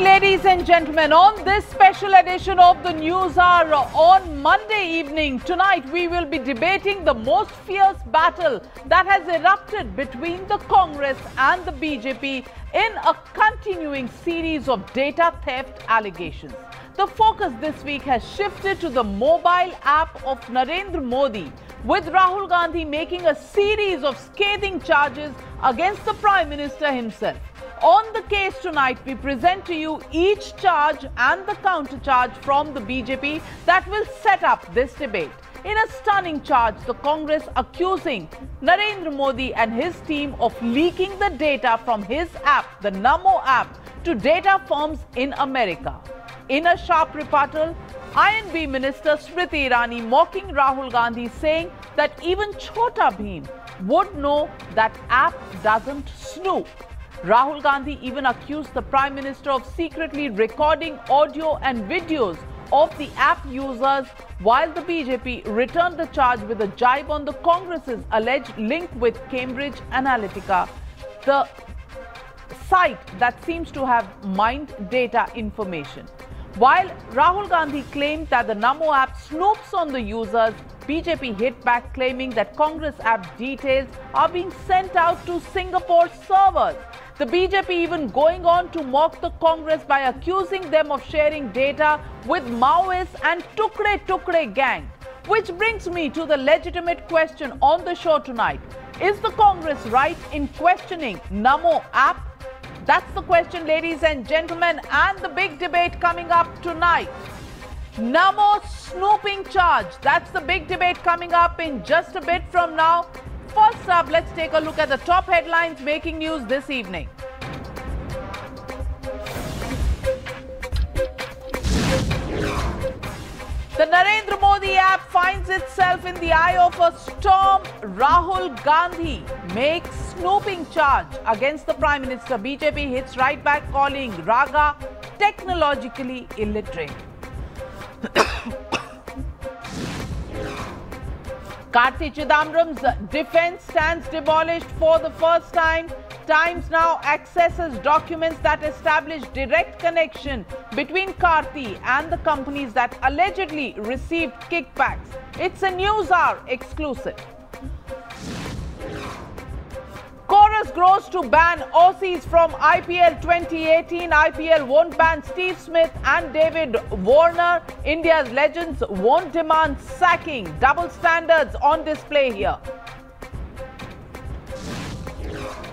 Ladies and gentlemen, on this special edition of the Newshour on Monday evening, tonight we will be debating the most fierce battle that has erupted between the Congress and the BJP in a continuing series of data theft allegations. The focus this week has shifted to the mobile app of Narendra Modi, with Rahul Gandhi making a series of scathing charges against the Prime Minister himself. On the case tonight, we present to you each charge and the counter-charge from the BJP that will set up this debate. In a stunning charge, the Congress accusing Narendra Modi and his team of leaking the data from his app, the Namo app, to data firms in America. In a sharp rebuttal, I&B Minister Smriti Irani mocking Rahul Gandhi, saying that even Chhota Bheem would know that app doesn't snoop. Rahul Gandhi even accused the Prime Minister of secretly recording audio and videos of the app users, while the BJP returned the charge with a jibe on the Congress's alleged link with Cambridge Analytica, the site that seems to have mined data information. While Rahul Gandhi claimed that the Namo app snoops on the users, BJP hit back claiming that Congress app details are being sent out to Singapore servers. The BJP even going on to mock the Congress by accusing them of sharing data with Maoists and Tukre Tukre gang. Which brings me to the legitimate question on the show tonight. Is the Congress right in questioning Namo app? That's the question, ladies and gentlemen, and the big debate coming up tonight. Namo snooping charge. That's the big debate coming up in just a bit from now. First up, let's take a look at the top headlines making news this evening. The Narendra Modi app finds itself in the eye of a storm. Rahul Gandhi makes snooping charge against the Prime Minister. BJP hits right back, calling Raga technologically illiterate. Karti Chidambaram's defense stands demolished for the first time. Times now accesses documents that establish direct connection between Karti and the companies that allegedly received kickbacks. It's a Newshour exclusive. Chorus grows to ban Aussies from IPL 2018. IPL won't ban Steve Smith and David Warner. India's legends won't demand sacking. Double standards on display here.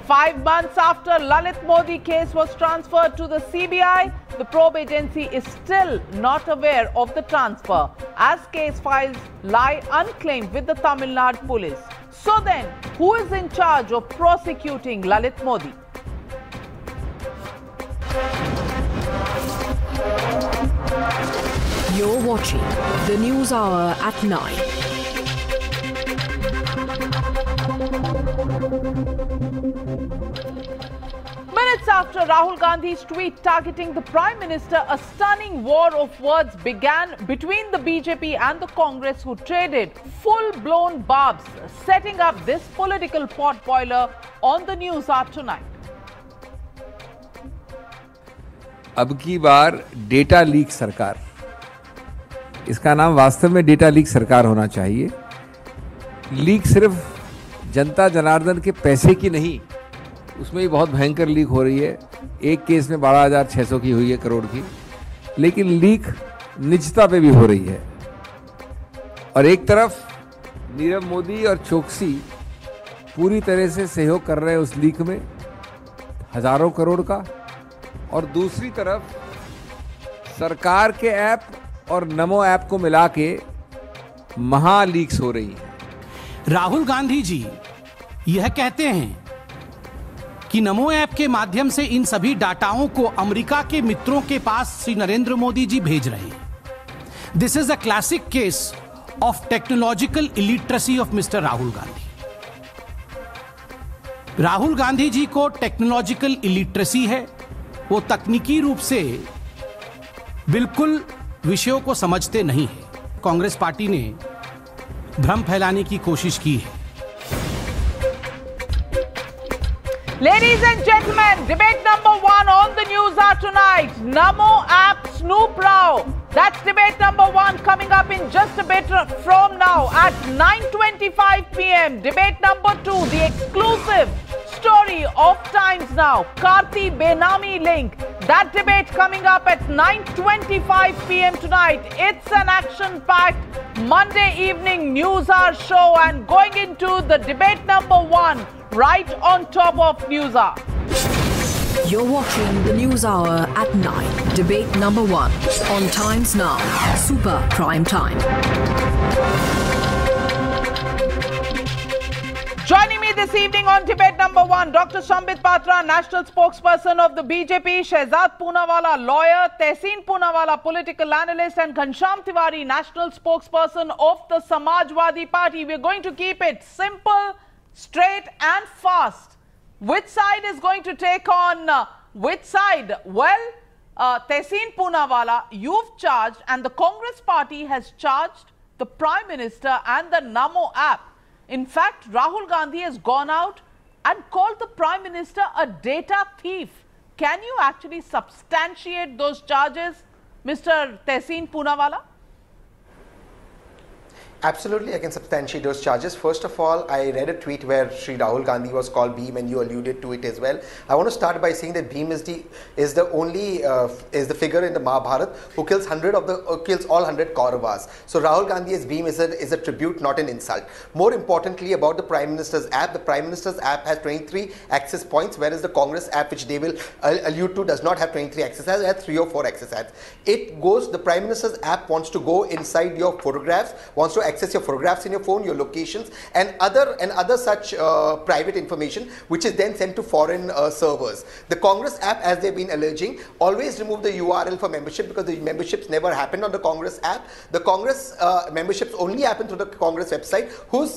5 months after Lalit Modi case was transferred to the CBI, the probe agency is still not aware of the transfer, as case files lie unclaimed with the Tamil Nadu police. So then, who is in charge of prosecuting Lalit Modi? You're watching the Newshour at 9. Minutes after Rahul Gandhi's tweet targeting the Prime Minister, a stunning war of words began between the BJP and the Congress, who traded full-blown barbs, setting up this political potboiler on the Newshour tonight. अब की बार data leak सरकार, इसका नाम वास्तव में data leak सरकार होना चाहिए। लीक सिर्फ जनता जनार्दन के पैसे की नहीं, उसमें भी बहुत भयंकर लीक हो रही है। एक केस में 12,600 की हुई है, करोड़ की, लेकिन लीक निजता पे भी हो रही है। और एक तरफ नीरव मोदी और चोकसी पूरी तरह से सहयोग कर रहे हैं उस लीक में, हजारों करोड़ का, और दूसरी तरफ सरकार के ऐप और नमो ऐप को मिला के महा लीक्स हो रही हैं। राहुल गांधी जी यह कहते हैं कि नमो ऐप के माध्यम से इन सभी डाटाओं को अमेरिका के मित्रों के पास श्री नरेंद्र मोदी जी भेज रहे हैं। This is a classic case of technological illiteracy of mister Rahul Gandhi. Rahul Gandhi ji को टेक्नोलॉजिकल इलिटरेसी है, वो तकनीकी रूप से बिल्कुल विषयों को समझते नहीं है। कांग्रेस पार्टी ने भ्रम फैलाने की कोशिश की है। Ladies and gentlemen, debate number 1 on the news are tonight. Namo app Snoop Rao. That's debate number 1 coming up in just a bit from now at 9:25 p.m. Debate number 2, the exclusive story of Times Now, Karti Benami link. That debate coming up at 9:25 p.m. tonight. It's an action-packed Monday evening news hour show, and going into the debate number 1 right on top of News Hour. You're watching the News Hour at 9. Debate number 1 on Times Now, Super Prime Time. Joining me this evening on debate number 1, Dr. Sambit Patra, national spokesperson of the BJP, Shehzad Poonawala, lawyer, Tehseen Poonawala, political analyst, and Ghanshyam Tiwari, national spokesperson of the Samajwadi Party. We're going to keep it simple, straight and fast. Which side is going to take on which side? Well, Tehseen Poonawala, you've charged, and the Congress party has charged the Prime Minister and the Namo app. In fact, Rahul Gandhi has gone out and called the Prime Minister a data thief. Can you actually substantiate those charges, Mr. Tehseen Poonawala? Absolutely, I can substantiate those charges. First of all, I read a tweet where Sri Rahul Gandhi was called Bhim, and you alluded to it as well. I want to start by saying that Bhim is the figure in the Mahabharata who kills all 100 Kauravas. So Rahul Gandhi as Bhim is a tribute, not an insult. More importantly, about the Prime Minister's app, the Prime Minister's app has 23 access points, whereas the Congress app, which they will allude to, does not have 23 access. It has 3 or 4 access apps. The Prime Minister's app wants to go inside your photographs, wants to access your photographs in your phone, your locations, and other such private information, which is then sent to foreign servers. The Congress app, as they've been alleging, always remove the URL for membership, because the memberships never happened on the Congress app. The Congress memberships only happen through the Congress website, whose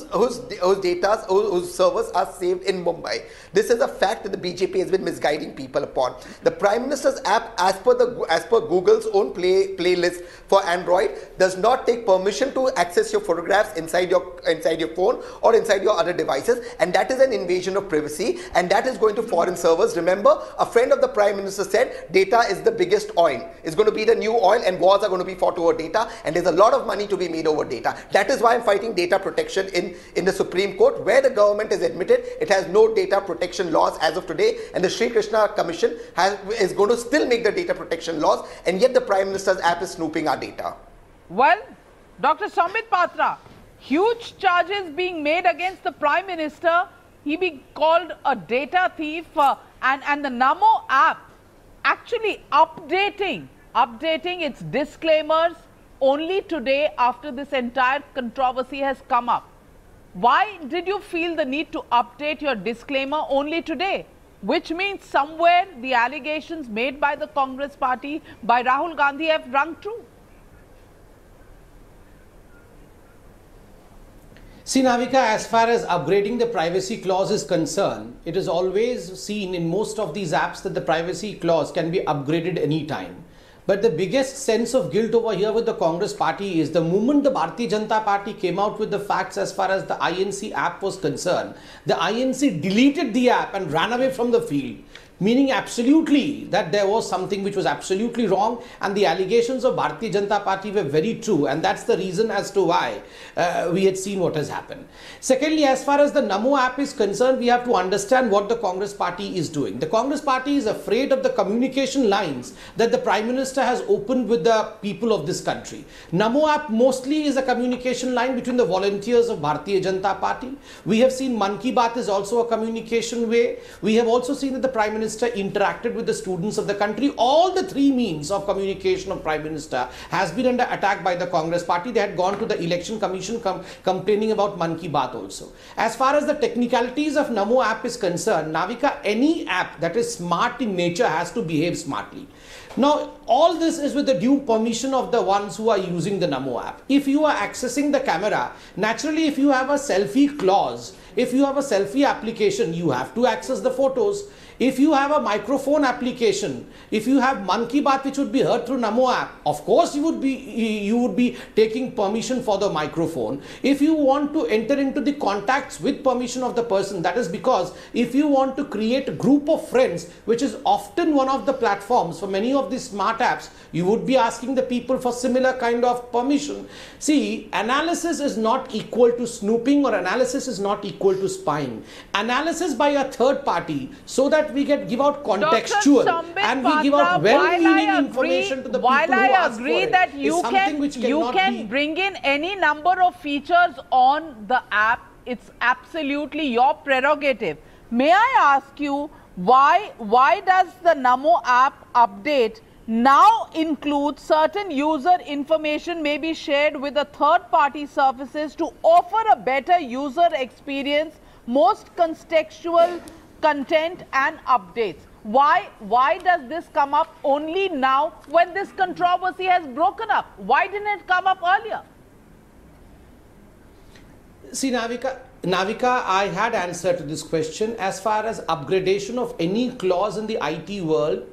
servers are saved in Mumbai. This is a fact that the BJP has been misguiding people upon. The Prime Minister's app, as per Google's own playlist for Android, does not take permission to access your photographs inside your phone or inside your other devices, and that is an invasion of privacy, and that is going to foreign servers. Remember, a friend of the Prime Minister said data is the biggest oil. It's going to be the new oil, and wars are going to be fought over data, and there's a lot of money to be made over data. That is why I'm fighting data protection in the Supreme Court, where the government has admitted it has no data protection laws as of today, and the Sri Krishna Commission is going to still make the data protection laws, and yet the Prime Minister's app is snooping our data. Well, Dr. Sambit Patra, huge charges being made against the Prime Minister. He being called a data thief, and the Namo app actually updating its disclaimers only today after this entire controversy has come up. Why did you feel the need to update your disclaimer only today? Which means somewhere the allegations made by the Congress party, by Rahul Gandhi, have rung true. See, Navika, as far as upgrading the privacy clause is concerned, it is always seen in most of these apps that the privacy clause can be upgraded anytime. But the biggest sense of guilt over here with the Congress party is the moment the Bharatiya Janata Party came out with the facts as far as the INC app was concerned, the INC deleted the app and ran away from the field. Meaning absolutely that there was something which was absolutely wrong, and the allegations of Bharatiya Janata Party were very true, and that's the reason as to why we had seen what has happened. Secondly, as far as the Namo app is concerned, we have to understand what the Congress party is doing. The Congress party is afraid of the communication lines that the Prime Minister has opened with the people of this country. Namo app mostly is a communication line between the volunteers of Bharatiya Janata Party. We have seen Man Ki Baat is also a communication way. We have also seen that the Prime Minister interacted with the students of the country. All the 3 means of communication of Prime Minister has been under attack by the Congress party. They had gone to the Election Commission complaining about Man Ki Baat also. As far as the technicalities of Namo app is concerned, Navika, any app that is smart in nature has to behave smartly. Now, all this is with the due permission of the ones who are using the Namo app. If you are accessing the camera, naturally if you have a selfie clause, if you have a selfie application, you have to access the photos. If you have a microphone application, if you have Man Ki Baat which would be heard through Namo app, of course you would be taking permission for the microphone. If you want to enter into the contacts with permission of the person, that is because if you want to create a group of friends, which is often one of the platforms for many of these smart apps, you would be asking the people for similar kind of permission. See, analysis is not equal to snooping, or analysis is not equal to spying. Analysis by a third party, so that we give out contextual and we give out well-meaning information to the people who ask for it. While I agree that you can bring in any number of features on the app, it's absolutely your prerogative. May I ask you, why does the Namo app update now include certain user information may be shared with the third-party services to offer a better user experience, most contextual content and updates? Why does this come up only now when this controversy has broken up? Why didn't it come up earlier? See, Navika, I had answer to this question. As far as upgradation of any clause in the IT world,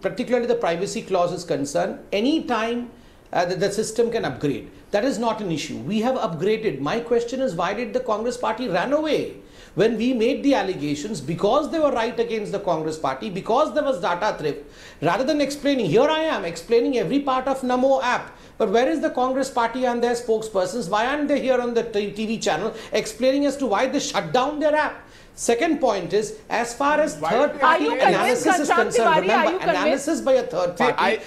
particularly the privacy clause is concerned, any time the system can upgrade. That is not an issue. We have upgraded. My question is, why did the Congress party run away when we made the allegations? Because they were right against the Congress party, because there was data theft. Rather than explaining, here I am explaining every part of Namo app. But where is the Congress party and their spokespersons? Why aren't they here on the TV channel explaining as to why they shut down their app? Second point is, as far as third party analysis is concerned, remember, analysis by a third party.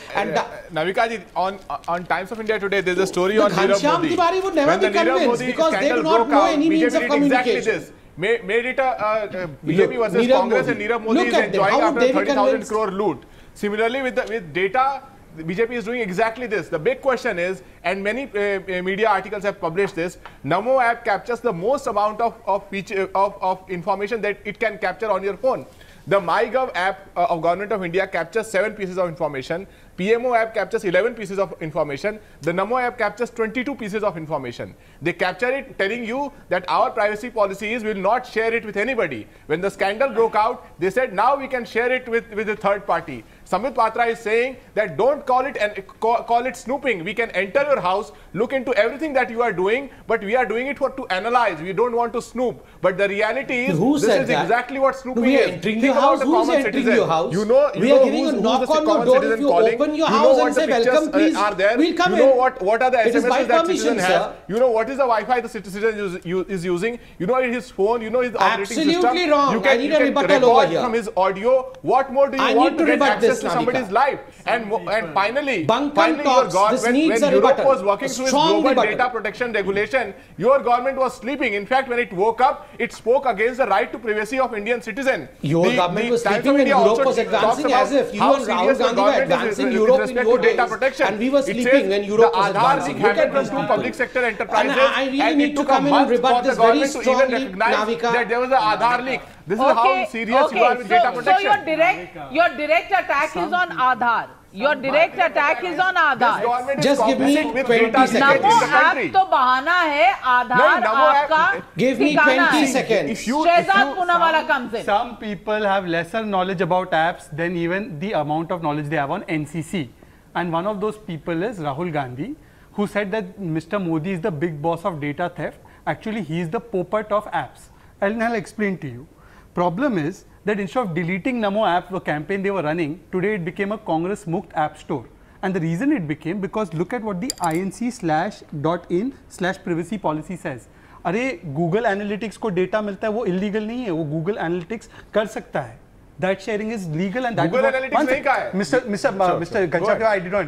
Navika ji, on Times of India today, there's a story on Nirav Modi. Tiwari would never be convinced because they do not know any means of communication. Exactly this. Made it a BJP versus Congress, and Nirav Modi is enjoying after 30,000 crore loot. Similarly, with data, the BJP is doing exactly this. The big question is, and many media articles have published this, Namo app captures the most amount of information that it can capture on your phone. The MyGov app of Government of India captures 7 pieces of information. PMO app captures 11 pieces of information. The Namo app captures 22 pieces of information. They capture it telling you that our privacy policies will not share it with anybody. When the scandal broke out, they said now we can share it with a third party. Samit Patra is saying that don't call it snooping. We can enter your house, look into everything that you are doing, but we are doing it to analyze. We don't want to snoop. But the reality is, this is exactly what snooping is. Think about the common citizen. You know who's the common citizen calling. Open your house and say welcome, please. Are there. We'll come you know what are the SMSs that citizen has. Sir. You know what is the Wi-Fi the citizen is using. You know his phone. You know his operating system. Absolutely wrong. You can record from his audio. What more do you want to get access to somebody's life? And finally, your government, when Europe was working through its global data protection regulation, your government was sleeping. In fact, when it woke up, it spoke against the right to privacy of Indian citizens. Your government was sleeping when Europe was advancing, as if you and Rahul Gandhi were advancing Europe in your days, and we were sleeping when Europe was advancing. Look at these two public sector enterprises, I really need to come in and rebut this very strongly, Navika. That there was an Aadhaar leak. This is how serious you are with data protection. So your direct attack is on Aadhaar. Your direct attack is on Aadhaar. Just give me 20 seconds. Namo app to bahana hai, Aadhaar aapka. Give me 20 seconds. Shehzad Poonawala comes in. Some people have lesser knowledge about apps than even the amount of knowledge they have on NCC. And one of those people is Rahul Gandhi, who said that Mr. Modi is the big boss of data theft. Actually, he is the Popat of apps. And I'll explain to you. Problem is that instead of deleting Namo app, the campaign they were running, today it became a Congress Mukt app store. And the reason it became, because look at what the inc/.in/privacy policy says. अरे Google Analytics को data मिलता है, वो illegal नहीं है, वो Google Analytics कर सकता है. That sharing is legal and that Google Analytics नहीं कहा है. Mr. Ganchakya, I did not.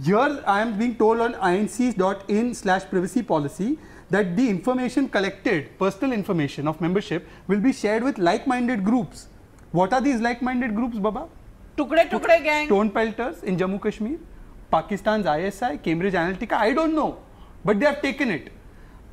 Here I am being told on inc.in/privacy policy that the information collected, personal information of membership, will be shared with like-minded groups. What are these like-minded groups, Baba? Tukde gang. Stone pelters in Jammu Kashmir, Pakistan's ISI, Cambridge Analytica, I don't know. But they have taken it.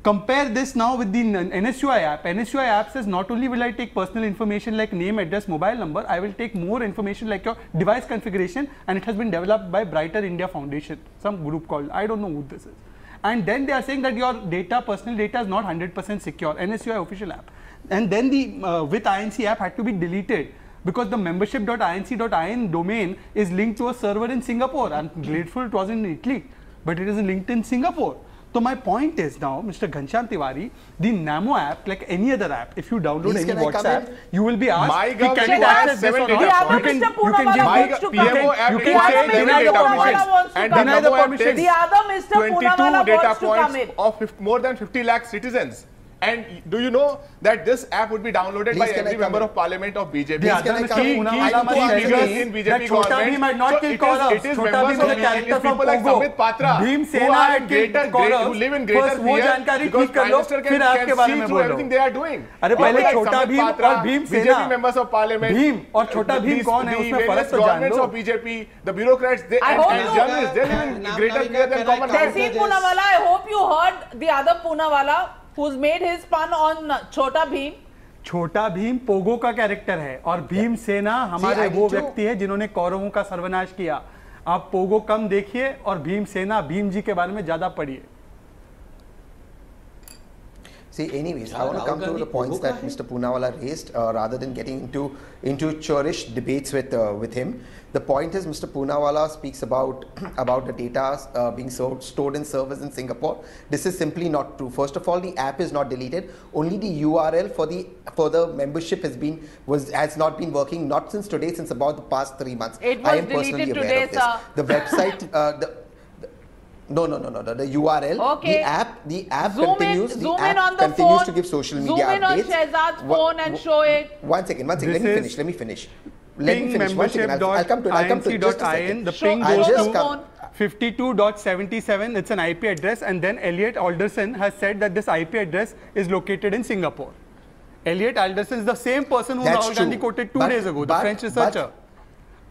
Compare this now with the NSUI app. NSUI app says not only will I take personal information like name, address, mobile number, I will take more information like your device configuration, and it has been developed by Brighter India Foundation, some group called, I don't know who this is. And then they are saying that your data, personal data is not 100% secure, NSUI official app. And then the with INC app had to be deleted. because the membership.inc.in domain is linked to a server in Singapore. I'm grateful it was in Italy, but it is linked in Singapore. So my point is now, Mr. Ghanshyam Tiwari, the Namo app, like any other app, if you download any WhatsApp, you will be asked, can you access this or not? You can give, you can say deny the permission and deny the permission. The other Mr. 22 Poonawalla data wants to come points in. of more than 50 lakh citizens. And do you know that this app would be downloaded by every member of parliament of BJP? The other Mr. Poonawalla must in BJP that Chota Bheem might not kill Kauravs. It is Chota members Bheem of is a character from people like Pogo. Sambit Patra Bheem who Sena are had in killed greater, Kauravs. who live in greater First वो fear जानकारी because ठीक कर लो, Prime Minister फिर आपके can बारे see में through बोलो. everything they are doing. अरे पहले Like छोटा Sambit भीम Patra, और भीम सेना, BJP members of parliament, Bhim और छोटा भीम कौन है उसमें फर्क तो जान governments low. of BJP, the bureaucrats, they and journalists, they live in greater fear than common man. Tehseen Poonawalla, I hope you heard the other Poonawalla who's made his pun on Chota Bheem. छोटा Bhim Pogo का character है और भीम सेना हमारे वो व्यक्ति है जिन्होंने कौरवों का सर्वनाश किया. आप पोगो कम देखिए और भीम सेना भीम जी के बारे में ज्यादा पढ़िए. See, anyways, I want to come to the points that Mr. Poonawalla raised, rather than getting into churlish debates with him. The point is, Mr. Poonawalla speaks about the data being stored in servers in Singapore. This is simply not true. First of all, the app is not deleted. Only the URL for the membership has not been working, not since today, since about the past 3 months. It was I am personally deleted aware today, of this. sir. The website. No. The URL, okay. the app zoom continues. In, the zoom app in on the continues phone. to give social media zoom updates. Zoom in on Shehzad's phone and show it. One second. Let me finish. I'll come to just a second. The ping goes to 52.77. It's an IP address, and then Elliot Alderson has said that this IP address is located in Singapore. Elliot Alderson is the same person who Rahul Gandhi quoted 2 days ago, the French researcher.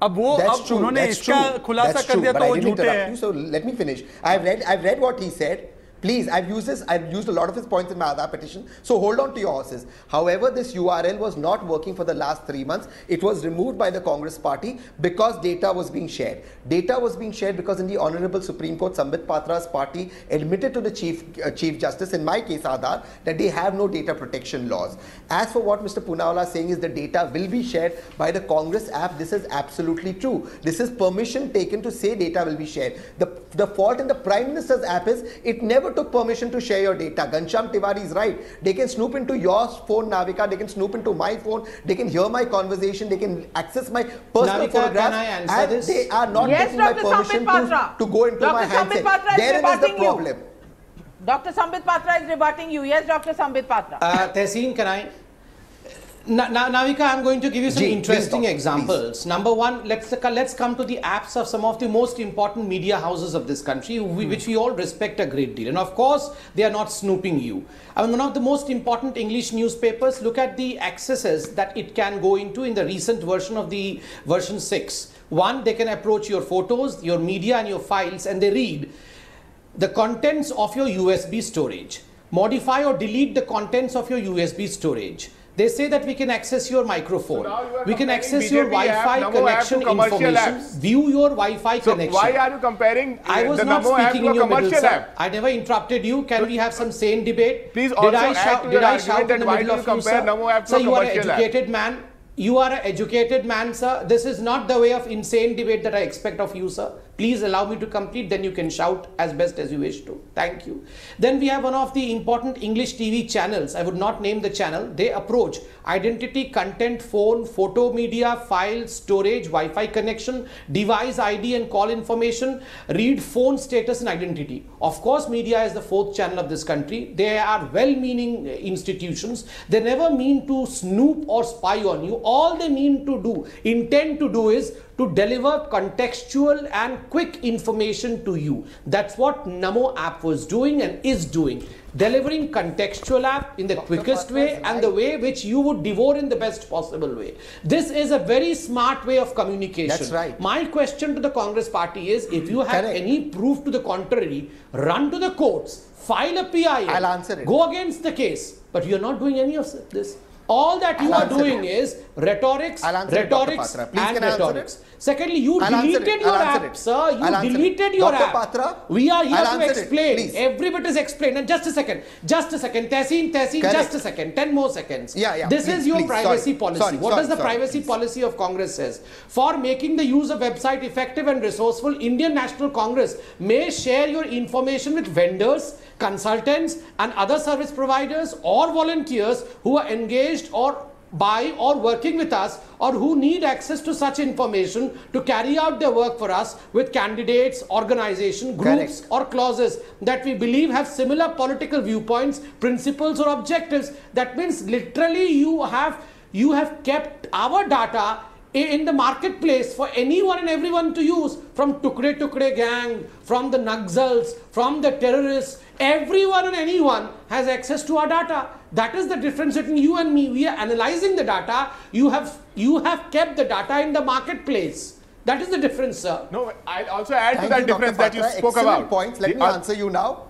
अब उन्होंने इसका खुलासा कर दिया तो वो झूठे हैं. So let me finish. I've read what he said. Please, I've used a lot of his points in my Aadhaar petition, so hold on to your horses. However, this URL was not working for the last 3 months. It was removed by the Congress party because data was being shared. Data was being shared because in the Honorable Supreme Court, Sambit Patra's party admitted to the Chief Justice, in my case Aadhaar, that they have no data protection laws. As for what Mr. Poonawalla is saying is the data will be shared by the Congress app, this is absolutely true. This is permission taken to say data will be shared. The fault in the Prime Minister's app is it never took permission to share your data. Ghanshyam Tiwari is right. They can snoop into your phone, Navika. They can snoop into my phone. They can hear my conversation. They can access my personal photographs. And this? They are not getting my permission to go into my handset. Therein is the problem. Dr. Sambit Patra is rebutting you. Yes, Dr. Sambit Patra. Tehseen, can I? Navika, I'm going to give you some interesting examples. Number one, let's come to the apps of some of the most important media houses of this country, which we all respect a great deal. And of course, they are not snooping you. I mean, one of the most important English newspapers, look at the accesses that it can go into in the recent version of the version 6. One, they can approach your photos, your media and your files, and they read the contents of your USB storage. Modify or delete the contents of your USB storage. They say that we can access your microphone. So we can access your Wi-Fi connection information. View your Wi-fi connection. Why are you comparing I was not speaking in your middle, sir. I never interrupted you. Can we have some sane debate? Please also add to your argument that why do you compare Namo app to a commercial app? Sir, you are an educated man. You are an educated man, sir. This is not the way of insane debate that I expect of you, sir. Please allow me to complete, then you can shout as best as you wish to. Thank you. Then we have one of the important English TV channels. I would not name the channel. They approach identity, content, phone, photo media, file, storage, Wi-Fi connection, device ID and call information, read phone status and identity. Of course, media is the 4th channel of this country. They are well-meaning institutions. They never mean to snoop or spy on you. All they intend to do is to deliver contextual and quick information to you. That's what Namo app was doing and is doing. Delivering contextual app in the quickest way and the way which you would devour in the best possible way. This is a very smart way of communication. That's right. My question to the Congress party is, if you have any proof to the contrary, run to the courts, file a PIL. I'll answer it. Go against the case. But you're not doing any of this. All that you are doing is rhetorics. Secondly, you deleted your app, sir. You deleted your app. We are here to explain. Every bit is explained. And just a second. Tehseen, just a second. 10 more seconds. This is your privacy policy. What does the privacy policy of Congress says? For making the use of website effective and resourceful, Indian National Congress may share your information with vendors, consultants and other service providers or volunteers who are engaged or by or working with us or who need access to such information to carry out their work for us with candidates, organization, groups or clauses that we believe have similar political viewpoints, principles or objectives. That means literally you have kept our data in the marketplace for anyone and everyone to use, from Tukre gang, from the Naxals, from the terrorists. Everyone and anyone has access to our data. That is the difference between you and me. We are analyzing the data. You have kept the data in the marketplace. That is the difference, sir. No, I'll also add to that difference that you spoke about. Excellent points. Let me answer you now.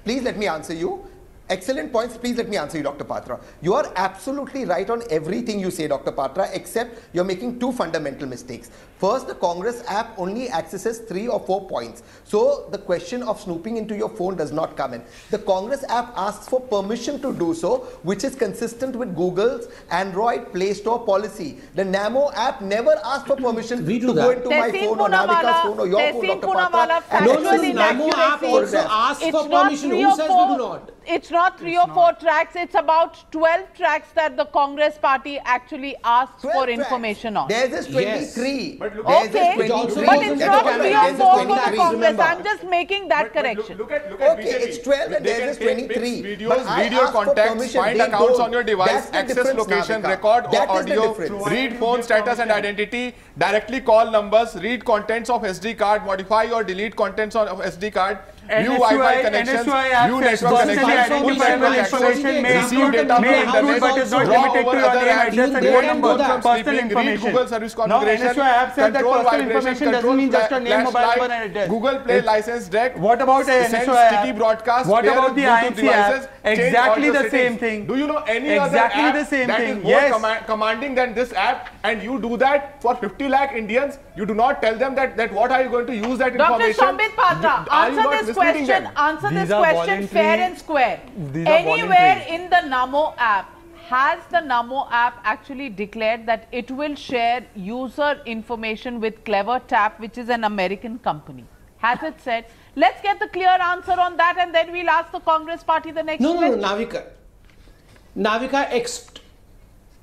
Please let me answer you. Excellent points. Please let me answer you, Dr. Patra. You are absolutely right on everything you say, Dr. Patra, except you're making two fundamental mistakes. First, the Congress app only accesses 3 or 4 points. So the question of snooping into your phone does not come in. The Congress app asks for permission to do so, which is consistent with Google's Android Play Store policy. The Namo app never asks for permission to go into my phone or Navika's phone or your phone, Dr. Patra. The Namo app also asks for permission. Who says we do not? It's not 3 or 4 tracks. It's about 12 tracks that the Congress party actually asks for information on. There's this 23. But it's not 3 or 4 for the Congress. I'm just making that correction. Look at okay, it's 12 and there's this 23. Videos, video contacts, find accounts on your device, access location, record audio, read phone status and identity, directly call numbers, read contents of SD card, modify or delete contents of SD card, view Wi-Fi connections, view network connections, full network access, receive data from internet, draw over other apps, play number from sleeping, read Google service configuration, control vibration, control flash light, Google Play license deck, what about send sticky broadcast, what about the Bluetooth devices, exactly the same thing. Do you know any other app that is more commanding than this app, and you do that for 50 lakh Indians? You do not tell them that what are you going to use that information? Dr. Sambit Patra, answer this question fair and square. Anywhere in the Namo app, has the Namo app actually declared that it will share user information with Clever Tap, which is an American company? Has it said? Let's get the clear answer on that, and then we'll ask the Congress party the next question. No,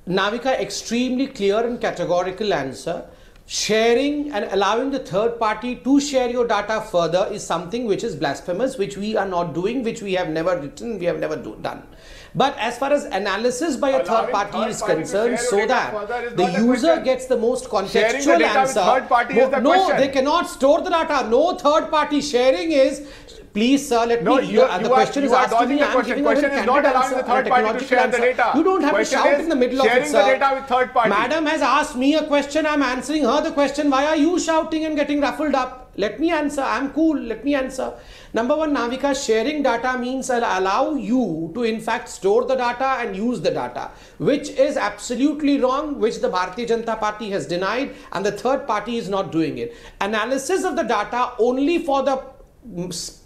Navika, extremely clear and categorical answer. Sharing and allowing the third party to share your data further is something which is blasphemous, which we are not doing, which we have never written, we have never done. But as far as analysis by a third party is concerned, so that the user gets the most contextual answer. No, they cannot store the data. No third party sharing is. Please, sir, let me. The question is asking me. The question is not allowing the third party to share the data. You don't have to shout in the middle of it, sir. Sharing the data with third party. Madam has asked me a question. I'm answering her the question. Why are you shouting and getting ruffled up? Let me answer. I'm cool. Let me answer. Number one, Navika, sharing data means I'll allow you to in fact store the data and use the data, which is absolutely wrong, which the Bharatiya Janata Party has denied, and the third party is not doing it. Analysis of the data only for the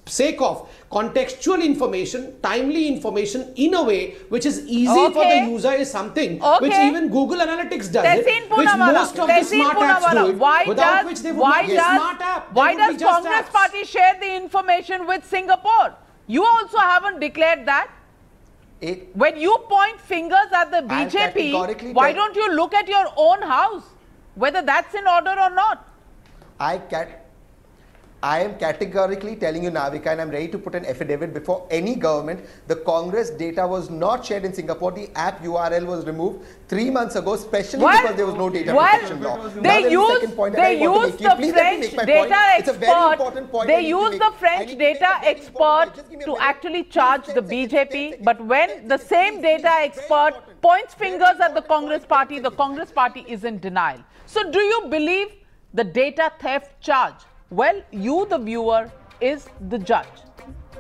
sake of contextual information, timely information in a way which is easy for the user is something which even Google Analytics does it, which most of the smart apps do it, without which they would not be a smart app. Why does Congress party share the information with Singapore? You also haven't declared that. When you point fingers at the BJP, why don't you look at your own house, whether that's in order or not? I am categorically telling you, Navika, and I'm ready to put an affidavit before any government. The Congress data was not shared in Singapore. The app URL was removed 3 months ago, especially because there was no data protection law. They used the French data expert. They used the French data expert to actually charge the BJP. But when the same data expert points fingers at the Congress party is in denial. So do you believe the data theft charge? Well, you, the viewer, is the judge.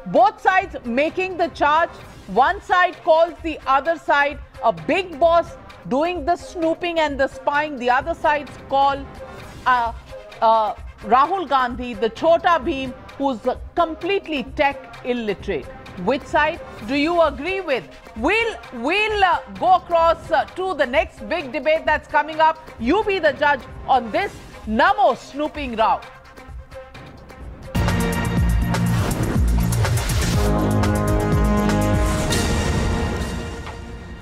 Both sides making the charge. One side calls the other side a big boss doing the snooping and the spying. The other sides call Rahul Gandhi the Chota Bheem, who's completely tech illiterate. Which side do you agree with? We'll go across to the next big debate that's coming up. You be the judge on this Namo snooping row.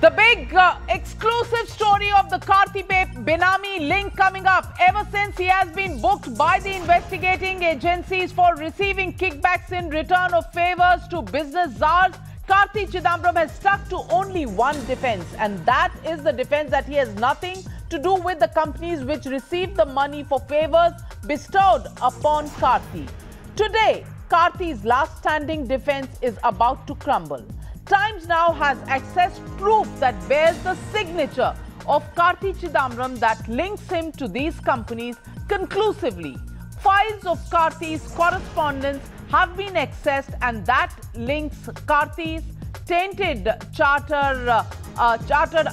The big exclusive story of the Karti Benami link coming up. Ever since he has been booked by the investigating agencies for receiving kickbacks in return of favors to business czars, Karti Chidambaram has stuck to only one defense, and that is the defense that he has nothing to do with the companies which received the money for favors bestowed upon Karti. Today, Karti's last standing defense is about to crumble. Times Now has accessed proof that bears the signature of Karti Chidambaram that links him to these companies conclusively. Files of Karti's correspondence have been accessed, and that links Karti's tainted chartered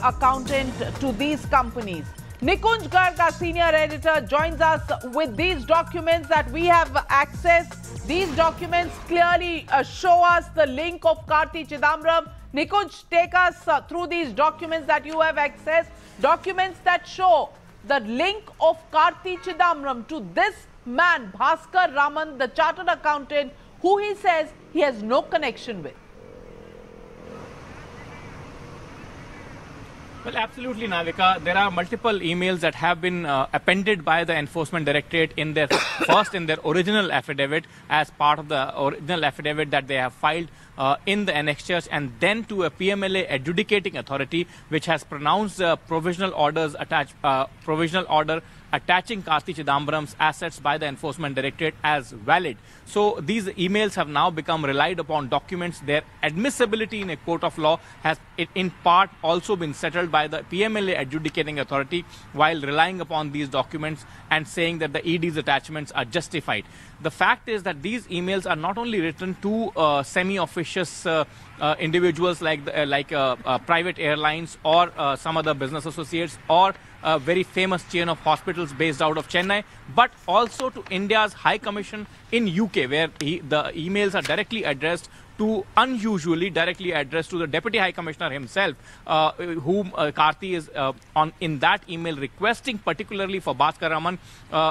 accountant to these companies. Nikunj Garg, our senior editor, joins us with these documents that we have accessed. These documents clearly show us the link of Karti Chidambaram. Nikunj, take us through these documents that you have accessed. Documents that show the link of Karti Chidambaram to this man, Bhaskar Raman, the chartered accountant, who he says he has no connection with. Well, absolutely, Navika. There are multiple emails that have been appended by the Enforcement Directorate in their first in their original affidavit as part of the original affidavit that they have filed in the annexures, and then to a PMLA adjudicating authority which has pronounced provisional order attaching Karti Chidambaram's assets by the Enforcement Directorate as valid. So these emails have now become relied upon documents. Their admissibility in a court of law has in part also been settled by the PMLA adjudicating authority while relying upon these documents and saying that the ED's attachments are justified. The fact is that these emails are not only written to semi-officious individuals like private airlines or some other business associates or a very famous chain of hospitals based out of Chennai, but also to India's High Commission in UK, where the emails are directly addressed to, unusually directly addressed to the Deputy High Commissioner himself, whom Karti is in that email requesting particularly for Bhaskar Raman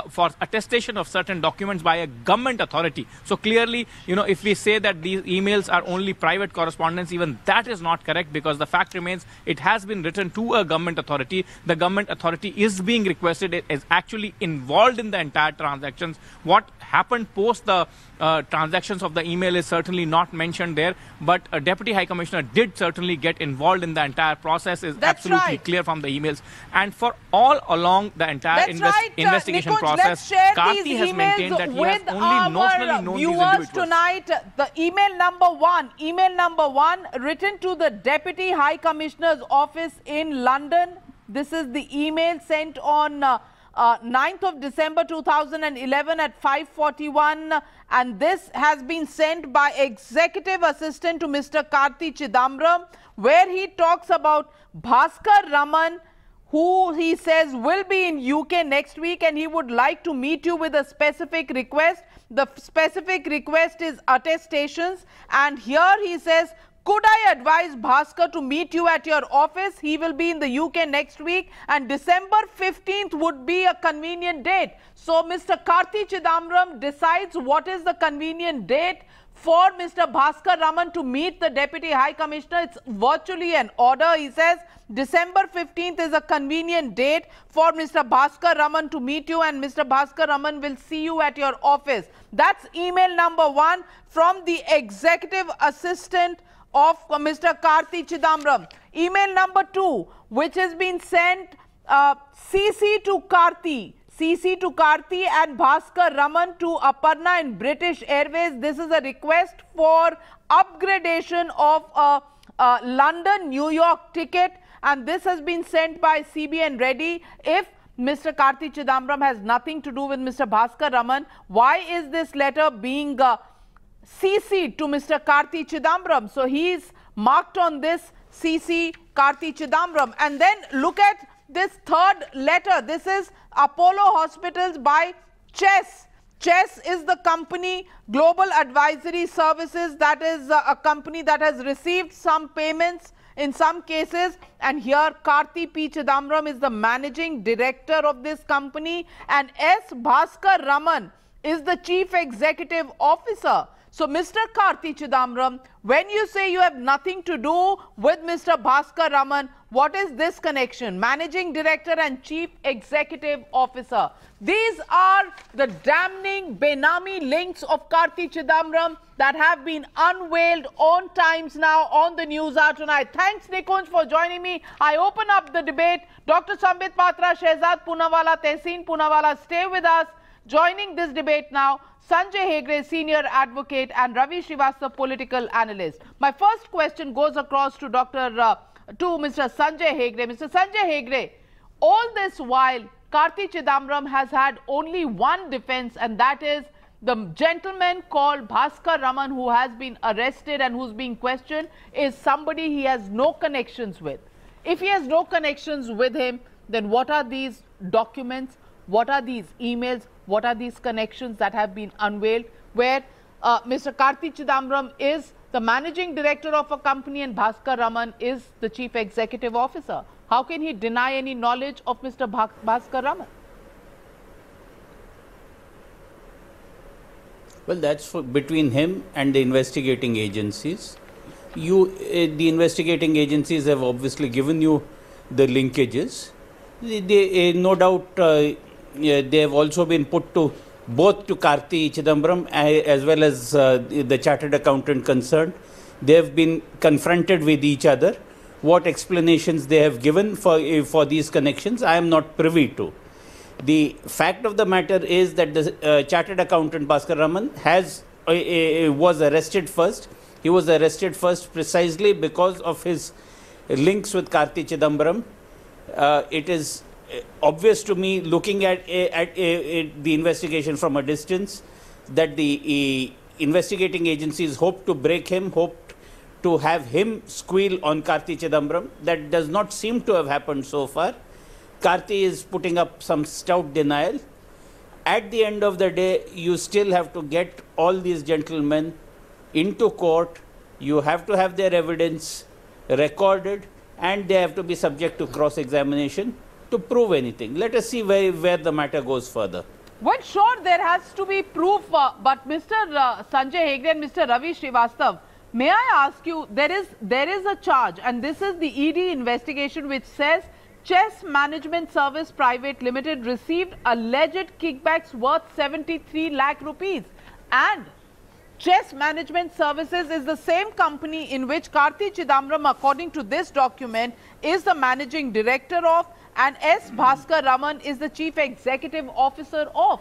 for attestation of certain documents by a government authority. So clearly, if we say that these emails are only private correspondence, even that is not correct, because the fact remains it has been written to a government authority. The government authority is being requested, it is actually involved in the entire transactions. What happened post the transactions of the email is certainly not mentioned there, but a Deputy High Commissioner did certainly get involved in the entire process, is absolutely clear from the emails. And for all along the entire investigation Nikunj, process, Karti has maintained that he has only notionally known these individuals. Tonight, the email number one written to the Deputy High Commissioner's office in London. This is the email sent on 9th of December 2011 at 5:41, and this has been sent by Executive Assistant to Mr. Karti Chidambaram, where he talks about Bhaskar Raman, who he says will be in UK next week, and he would like to meet you with a specific request. The specific request is attestations, and here he says, could I advise Bhaskar to meet you at your office? He will be in the UK next week, and December 15th would be a convenient date. So Mr. Karti Chidambaram decides what is the convenient date for Mr. Bhaskar Raman to meet the Deputy High Commissioner. It's virtually an order. He says December 15th is a convenient date for Mr. Bhaskar Raman to meet you, and Mr. Bhaskar Raman will see you at your office. That's email number one from the Executive Assistant of Mr. Karti Chidambaram. Email number two, which has been sent CC to Karti and Bhaskar Raman to Aparna in British Airways. This is a request for upgradation of a London-New York ticket, and this has been sent by CBN Reddy. If Mr. Karti Chidambaram has nothing to do with Mr. Bhaskar Raman, why is this letter being CC to Mr. Karti Chidambaram? So he is marked on this CC Karti Chidambaram. And then look at this third letter. This is Apollo Hospitals by Chess. Chess is the company, Global Advisory Services, that is a company that has received some payments in some cases, and here Karti P. Chidambaram is the managing director of this company, and S. Bhaskar Raman is the chief executive officer. So, Mr. Karti Chidambaram, when you say you have nothing to do with Mr. Bhaskar Raman, what is this connection? Managing director and chief executive officer. These are the damning Benami links of Karti Chidambaram that have been unveiled on Times Now on the Newshour tonight. Thanks, Nikunj, for joining me. I open up the debate. Dr. Sambit Patra, Shehzad Poonawala, Tehseen Poonawala, stay with us. Joining this debate now, Sanjay Hegde, senior advocate, and Ravi Srivastava, political analyst. My first question goes across to Mr. Sanjay Hegde. Mr. Sanjay Hegde, all this while, Karti Chidambaram has had only one defense, and that is the gentleman called Bhaskar Raman, who has been arrested and who's being questioned, is somebody he has no connections with. If he has no connections with him, then what are these documents? What are these emails? What are these connections that have been unveiled, where Mr. Karti Chidambaram is the managing director of a company and Bhaskar Raman is the chief executive officer? How can he deny any knowledge of Mr. Bhaskar Raman? Well, that's between him and the investigating agencies. The investigating agencies have obviously given you the linkages. They no doubt they have also been put to both to Karti Chidambaram as well as the chartered accountant concerned. They have been confronted with each other. What explanations they have given for these connections, I am not privy to. The fact of the matter is that the chartered accountant Bhaskar Raman was arrested first. He was arrested first precisely because of his links with Karti Chidambaram. It is obvious to me, looking at the investigation from a distance, that the investigating agencies hope to break him, hoped to have him squeal on Karti Chidambaram. That does not seem to have happened so far. Karti is putting up some stout denial. At the end of the day, you still have to get all these gentlemen into court. You have to have their evidence recorded, and they have to be subject to cross-examination to prove anything. Let us see where the matter goes further. Well, sure, there has to be proof, but Mr. Sanjay Hegde and Mr. Ravi Srivastava, may I ask you, there is a charge, and this is the ED investigation, which says Chess Management Service Private Limited received alleged kickbacks worth 73 lakh rupees. And Chess Management Services is the same company in which Karti Chidambaram, according to this document, is the managing director of, and S. Bhaskar Raman is the chief executive officer of.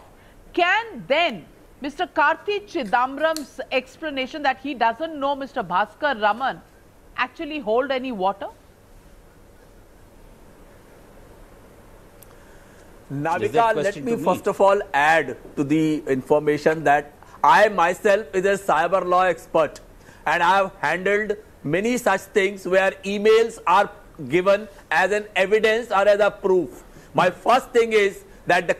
Can then Mr. Karti Chidambaram's explanation that he doesn't know Mr. Bhaskar Raman actually hold any water? Navika, let me first of all add to the information that I myself is a cyber law expert, and I have handled many such things where emails are given as an evidence or as a proof. My first thing is that the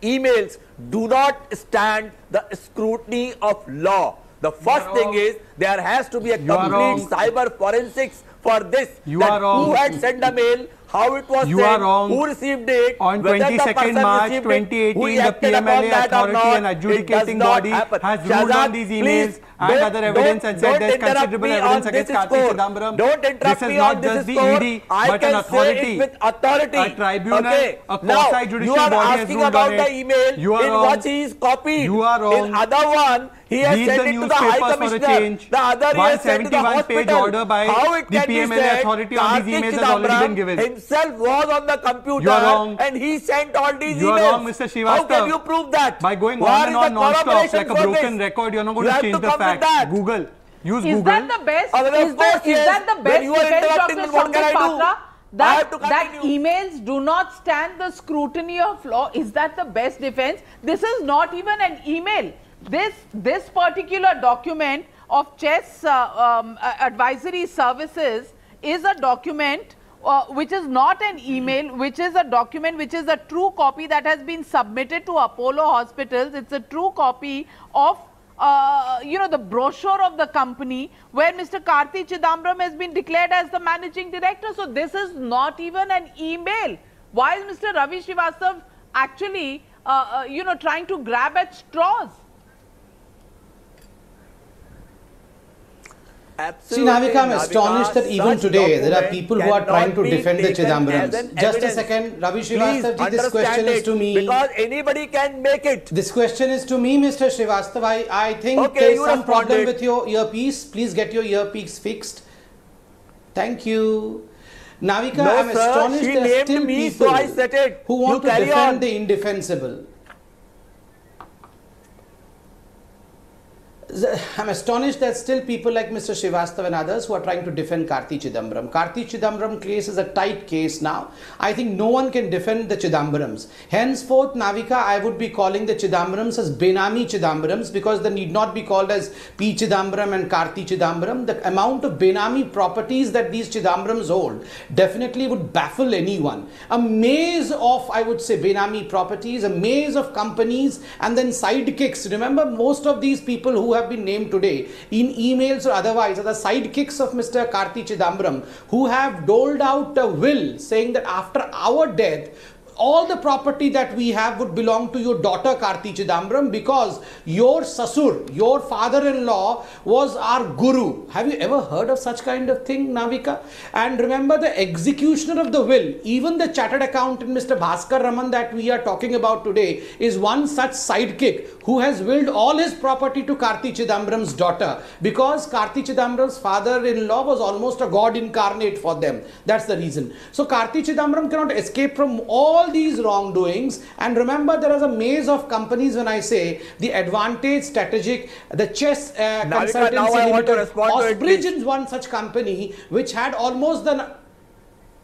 emails do not stand the scrutiny of law. The first thing is there has to be a complete cyber forensics for this. Who had sent a mail, how it was sent, who received it, on 22nd March 2018, the PMLA authority and adjudicating body has ruled on these emails and other evidence and said there is considerable evidence against Karti Chidambaram. This is not just the ED, but an authority, a tribunal, a quasi-judicial body has ruled on it. You are wrong. You are wrong. In other one, he has sent it to the High Commissioner. The other he has sent to the hospital. Order by the PMLA authority on these emails has already been given. Himself was on the computer and he sent all these emails. You are wrong, Mr. Srivastava. How can you prove that? By going on and on non-stop like a broken record, you are not going to change the facts. Google. Use Google. Is that the best? Is that the best defense, Dr. Sambit Patra? That emails do not stand the scrutiny of law? Is that the best defense? This is not even an email. This particular document of chess advisory services is a document which is not an email, which is a document which is a true copy that has been submitted to Apollo Hospitals. It's a true copy of the brochure of the company where Mr. Karti Chidambaram has been declared as the managing director. So this is not even an email. Why is Mr. Ravi Srivastava actually, trying to grab at straws? See, Navika, I'm astonished that even today there are people who are trying to defend the Chidambarams. Just a second, Ravi Srivastava, this question is to me. Because anybody can make it. This question is to me, Mr. Srivastava. I think there is some problem with your earpiece. Please get your earpiece fixed. Thank you. Navika, I'm astonished there are still people who want to defend the indefensible. I'm astonished that still people like Mr. Srivastava and others who are trying to defend Karti Chidambaram. Karti Chidambaram case is a tight case now. I think no one can defend the Chidambarams. Henceforth, Navika, I would be calling the Chidambarams as Benami Chidambarams because they need not be called as P. Chidambaram and Karti Chidambaram. The amount of Benami properties that these Chidambarams hold definitely would baffle anyone. A maze of, I would say, Benami properties, a maze of companies and then sidekicks. Remember, most of these people who have been named today in emails or otherwise are the sidekicks of Mr. Karti Chidambaram who have doled out a will saying that after our death all the property that we have would belong to your daughter Karti Chidambaram because your Sasur, your father-in-law was our guru. Have you ever heard of such kind of thing, Navika? And remember, the executioner of the will, even the chartered accountant Mr. Bhaskar Raman that we are talking about today is one such sidekick who has willed all his property to Karti Chidambaram's daughter because Karti Chidambaram's father-in-law was almost a god incarnate for them. That's the reason. So Karti Chidambaram cannot escape from all these wrongdoings. And remember, there is a maze of companies when I say the Advantage Strategic, the Chess Consultancy Limited, Osbridge is one such company which had almost the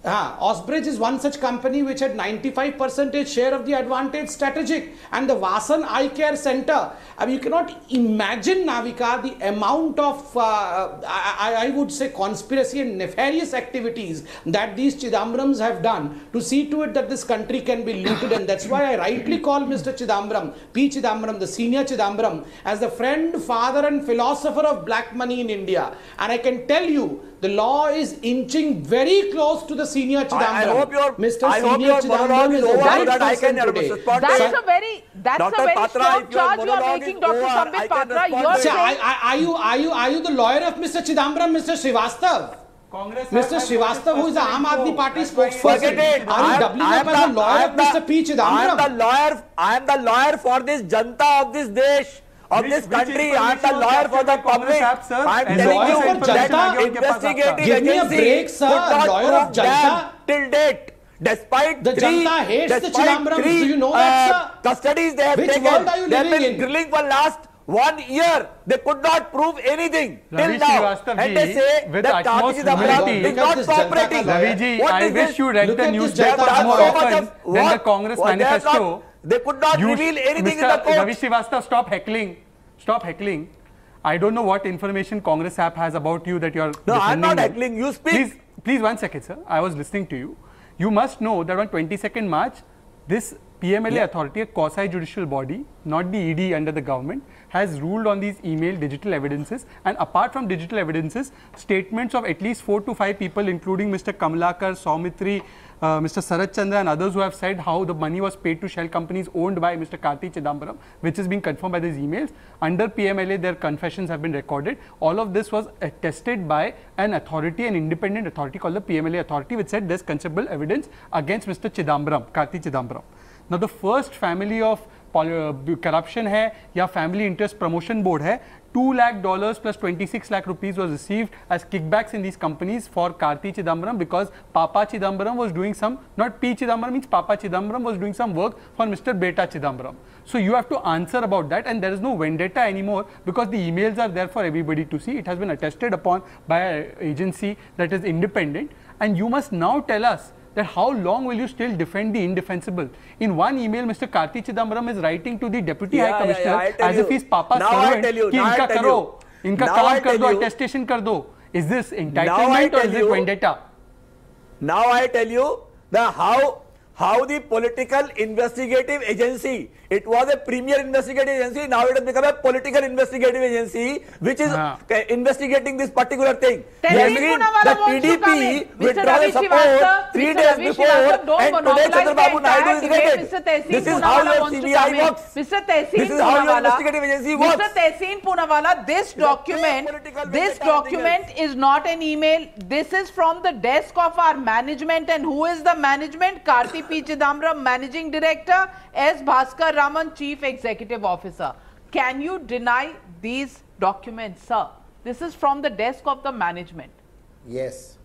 Osbridge is one such company which had 95% share of the Advantage Strategic and the Vasan Eye Care Center. I mean, you cannot imagine, Navika, the amount of, I would say, conspiracy and nefarious activities that these Chidambarams have done to see to it that this country can be looted. And that's why I rightly call Mr. Chidambaram, P. Chidambaram, the senior Chidambaram, as the friend, father and philosopher of black money in India. And I can tell you, the law is inching very close to the senior Chidambaram. I hope your Chidambaram is over so that I can respond. That's a very strong charge you are making, Dr. Sambit Patra. Are you the lawyer of Mr. Chidambaram, Mr. Srivastava? Mr. Srivastava, who is the Aam Aadmi Party spokesperson, are you doubling up as a lawyer of Mr. P. Chidambaram? I am the lawyer for this Janta of this Desh. Of this country, I am the lawyer for the public. I am telling you that investigating agency could not prove them till date. Despite the Janta hates the Chidambarams. Do you know that, sir? Custodies they have taken. They have been grilling for last 1 year. They could not prove anything till now. And they say that Karti Chidambaram is not cooperating. Raviji, I wish you read the newspaper more often than the Congress manifesto. They could not reveal anything in the court. Ravi Srivastava, stop heckling. Stop heckling. I don't know what information Congress app has about you that you are No, I am not heckling. You speak. Please 1 second, sir. I was listening to you. You must know that on 22nd March, this PMLA authority, a quasi-judicial body, not the ED under the government, has ruled on these email digital evidences. And apart from digital evidences, statements of at least 4 to 5 people, including Mr. Kamalakar, Saumitri, Mr. Sarat Chandra and others who have said how the money was paid to shell companies owned by Mr. Karti Chidambaram, which is being confirmed by these emails. Under PMLA, their confessions have been recorded. All of this was attested by an authority, an independent authority called the PMLA authority, which said there's considerable evidence against Mr. Chidambaram, Karti Chidambaram. Now, the first family of corruption hai ya family interest promotion board hai, $2 lakh plus 26 lakh rupees was received as kickbacks in these companies for Karti Chidambaram because Papa Chidambaram was doing some, not P. Chidambaram means Papa Chidambaram was doing some work for Mr. Beta Chidambaram. So you have to answer about that, and there is no vendetta anymore because the emails are there for everybody to see. It has been attested upon by an agency that is independent, and you must now tell us that how long will you still defend the indefensible? In one email, Mr. Karti Chidambaram is writing to the Deputy High Commissioner as if he's Papa's servant. इनका काम कर दो, attestation कर दो. Is this entitlement or is it vendetta? Now I tell you the how the political investigative agency, it was a premier investigative agency, now it has become a political investigative agency which is investigating this particular thing. The PDP withdraw the support 3 days before and today Chandrababu Naidu is rated. This is how your CBI works. This is how your investigative agency works. Mr. Tehseen Poonawalla, this document is not an email. This is from the desk of our management. And who is the management? Karti P. Chidambaram, Managing Director, S. Bhaskar Raman, Chief Executive Officer. Can you deny these documents, sir? This is from the desk of the management. Yes.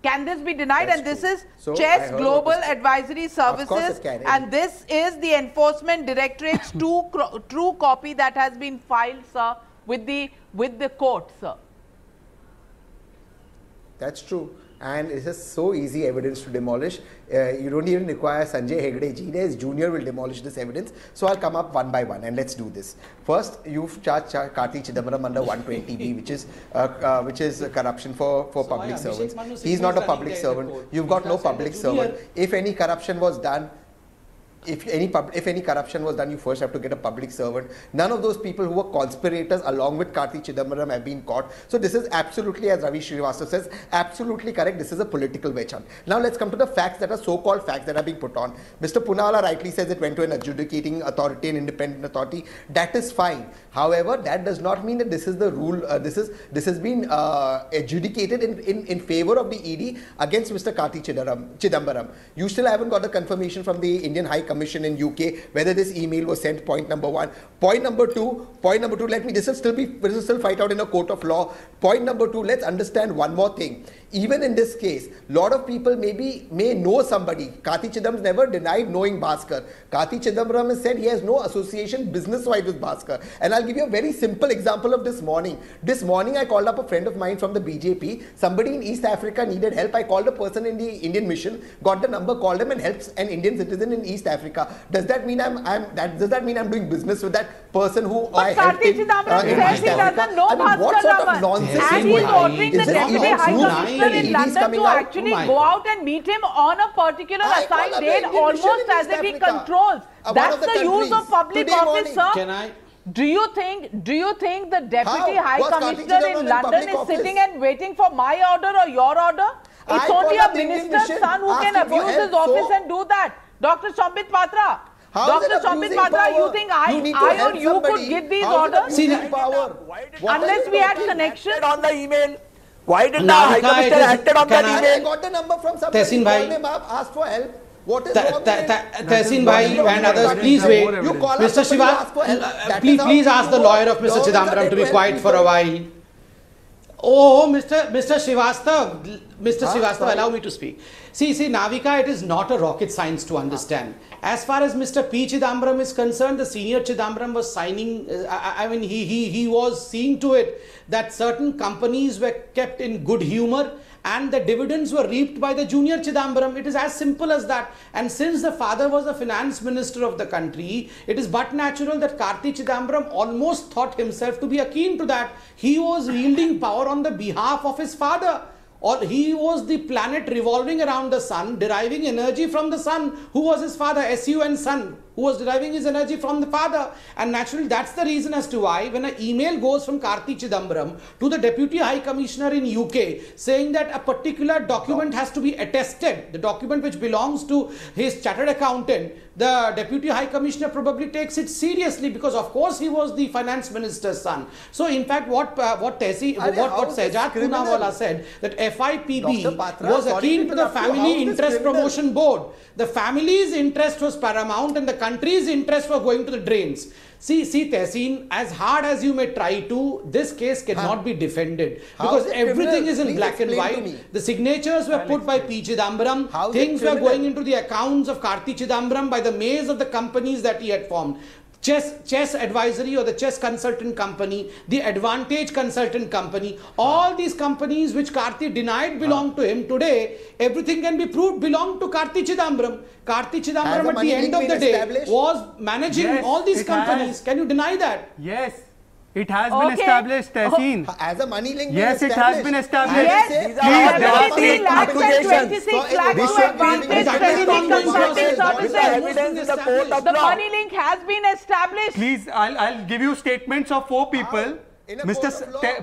Can this be denied? That's and this true. is So Chess Global Advisory Services. Of course it can. And this is the Enforcement Directorate's true copy that has been filed, sir, with the court, sir. That's true. And it is so easy evidence to demolish. You don't even require Sanjay Hegde ji. His junior will demolish this evidence. So I'll come up one by one and let's do this. First, you've charged Karti Chidambaram under 120B, which is corruption for public servants. He's not a public servant. You've got no public servant. If any corruption was done, if any corruption was done, you first have to get a public servant. None of those people who were conspirators along with Karti Chidambaram have been caught. So this is absolutely, as Ravi Srivastava says, absolutely correct. This is a political witch hunt. Now let's come to the facts that are so-called facts that are being put on. Mr. Poonawalla rightly says it went to an adjudicating authority, an independent authority. That is fine. However, that does not mean that this is the rule. This has been adjudicated in favor of the ED against Mr. Karti Chidambaram. You still haven't got the confirmation from the Indian High Commission in UK whether this email was sent. Point number one. Point number two. This will still fight out in a court of law. Point number two. Let's understand one more thing. Even in this case, lot of people may know somebody. Karti Chidambaram never denied knowing Bhaskar. Karti Chidambaram has said he has no association business-wise with Bhaskar. And I'll give you a very simple example of this morning. This morning I called up a friend of mine from the BJP. Somebody in East Africa needed help. I called a person in the Indian mission, got the number, called him and helps an Indian citizen in East Africa. Does that mean I'm doing business with that person who I helped in East Africa? What sort of nonsense is going on? And he's ordering the Deputy High Commissioner in London to actually go out and meet him on a particular assigned date, almost as if he controls. That's the use of public office, sir. Do you think the Deputy High Commissioner in London is sitting and waiting for my order or your order? It's only a minister's son who can abuse his office and do that. Dr. Sambit Patra. Dr. Sambit Patra, you think I or you could give these orders? Unless we had connection on the email. Why did the High Commissioner acted on that email? I got the number from somebody. Tehseen bhai, asked for help. What is wrong with Tehseen bhai and others, please wait. Mr. Shiva, please ask the lawyer of Mr. Chidambaram to be quiet for a while. Oh, Mr. Srivastava, allow me to speak. See, Navika, it is not a rocket science to understand. As far as Mr. P. Chidambaram is concerned, the senior Chidambaram was signing, he was seeing to it that certain companies were kept in good humor and the dividends were reaped by the junior Chidambaram. It is as simple as that. And since the father was the finance minister of the country, it is but natural that Karti Chidambaram almost thought himself to be akin to that. He was wielding power on the behalf of his father. Or he was the planet revolving around the sun, deriving energy from the sun, who was his father, SUN sun, who was deriving his energy from the father. And naturally, that's the reason as to why when an email goes from Karti Chidambaram to the Deputy High Commissioner in UK saying that a particular document has to be attested, the document which belongs to his chartered accountant, the Deputy High Commissioner probably takes it seriously because of course he was the finance minister's son. So in fact what Sehjat Poonawalla said, that FIPB was akin to the Family Interest Promotion Board. The family's interest was paramount and the country's interest was going to the drains. See Tehseen, as hard as you may try to, this case cannot be defended because everything is in black and white. The signatures were put by P. Chidambaram. Things were going into the accounts of Karti Chidambaram by the maze of the companies that he had formed. Chess Advisory or the Chess Consultant Company, the Advantage Consultant Company, all these companies which Karti denied belong to him today, everything can be proved belong to Karti Chidambaram. Karti Chidambaram at the end of the day was managing all these companies. Can you deny that? Yes. It has been established, Tehseen. As a money link. Yes, it has been established. Yes, please, there are 73 lakhs and 26 lakhs to advantage strategic consulting services. The money link has been established. Please, I'll give you statements of 4 people.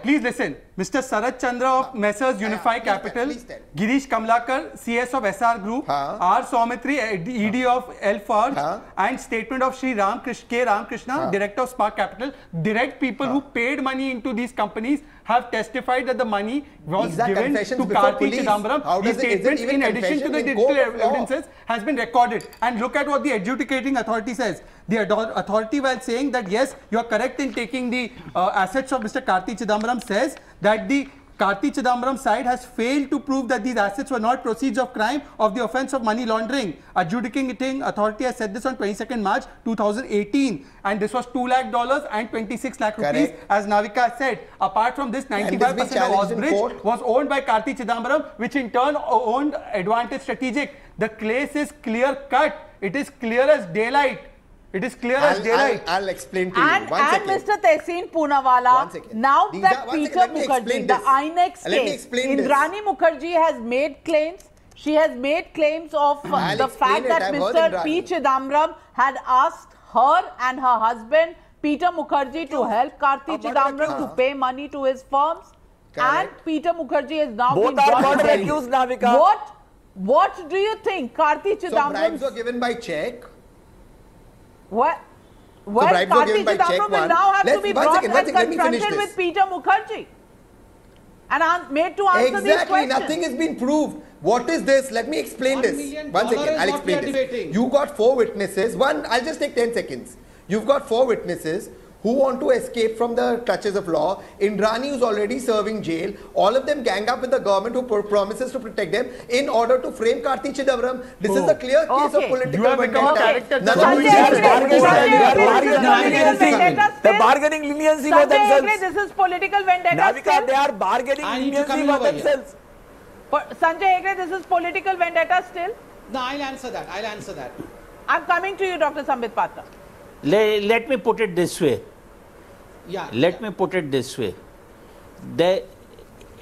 Please listen. Mr. Sarat Chandra of Messrs Unify Capital, Girish Kamlakar, CS of SR Group, R. Saumitri, ED of L Forge, and statement of Shri K. Ramkrishna, Director of Spark Capital. Direct people who paid money into these companies have testified that the money was given to Karti Chidambaram. These statements, in addition to the digital evidences, has been recorded. And look at what the adjudicating authority says. The authority, while saying that yes, you are correct in taking the assets of Mr. Karti Chidambaram, says that the Karti Chidambaram side has failed to prove that these assets were not proceeds of crime of the offence of money laundering. Adjudicating authority has said this on 22nd March 2018, and this was $2 lakh and 26 lakh rupees, as Navika said. Apart from this, 95% of Osbridge was owned by Karti Chidambaram, which in turn owned Advantage Strategic. The case is clear cut. It is clear as daylight. It is clear as daylight. I'll explain to you. And Mr. Tehseen Poonawala, now that Peter Mukherjee, the INEX case, Indrani Mukherjee has made claims. She has made claims of the fact that Mr. P. Chidambaram had asked her and her husband, Peter Mukherjee, to help Karti Chidambaram to pay money to his firms. And Peter Mukherjee has now been brought to accused, Navika. What do you think? Karti Chidambaram... So bribes were given by check. Well, Karti Chidambaram will now have to be brought and confronted with Peter Mukherjee and made to answer these questions. Exactly, nothing has been proved. What is this? Let me explain this. One second, I'll explain this. You got 4 witnesses. I'll just take 10 seconds. You've got 4 witnesses who want to escape from the clutches of law. Indrani, who's already serving jail. All of them gang up with the government who promises to protect them in order to frame Karti Chidambaram. This is a clear case of political vendetta. The bargaining leniency for themselves. This is political vendetta. Navika, they are bargaining leniency for themselves. Sanjay Hegde, this is political vendetta still? No, I'll answer that. I'm coming to you, Dr. Sambit Patra. Let me put it this way. Let me put it this way.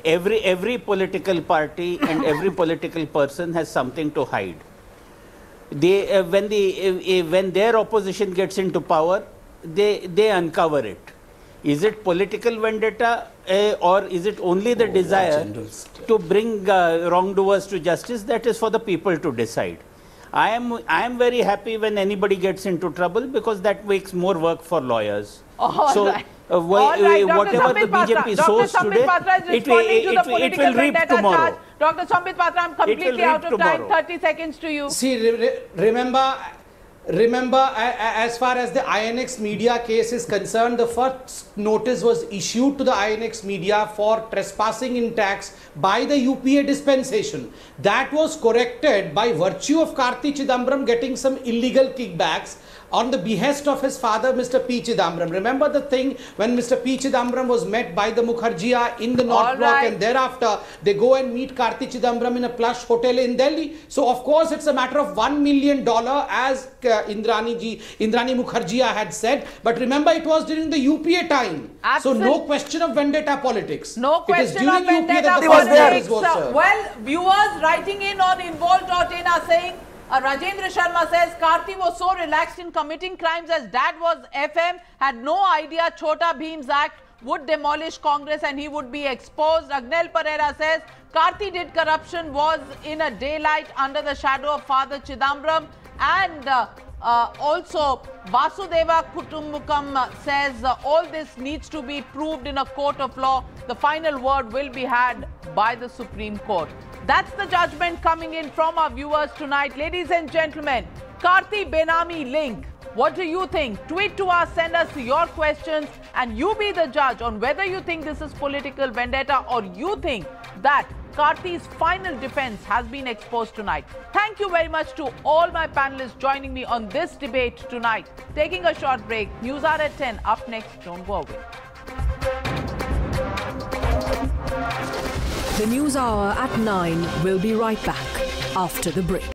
Every political party and every political person has something to hide. When their opposition gets into power, they uncover it. Is it political vendetta or is it only the desire to bring wrongdoers to justice? That is for the people to decide. I am very happy when anybody gets into trouble, because that makes more work for lawyers. Whatever the BJP sows today, it will reap tomorrow. Dr. Sambit Patra, I'm completely out of time. 30 seconds to you. See, remember, as far as the INX media case is concerned, the first notice was issued to the INX media for trespassing in tax by the UPA dispensation. That was corrected by virtue of Karti Chidambaram getting some illegal kickbacks on the behest of his father, Mr. P. Chidambaram. Remember the thing when Mr. P. Chidambaram was met by the Mukherjee in the North Block, and thereafter they go and meet Karti Chidambaram in a plush hotel in Delhi. So of course it's a matter of $1 million, as Indrani Mukherjee had said. But remember, it was during the UPA time. So no question of vendetta politics. No question of vendetta politics. Well, viewers writing in on involved.in are saying, Rajendra Sharma says, Karti was so relaxed in committing crimes as dad was FM, had no idea Chota Bheem's Act would demolish Congress and he would be exposed. Agnel Pereira says, Karti did corruption was in a daylight under the shadow of Father Chidambaram. And also, Vasudeva Kutumbukam says, all this needs to be proved in a court of law. The final word will be had by the Supreme Court. That's the judgment coming in from our viewers tonight. Ladies and gentlemen, Karti Benami link. What do you think? Tweet to us, send us your questions, and you be the judge on whether you think this is political vendetta or you think that Karti's final defense has been exposed tonight. Thank you very much to all my panelists joining me on this debate tonight. Taking a short break. Newshour at 10. Up next. Don't go away. The News Hour at 9 will be right back after the break.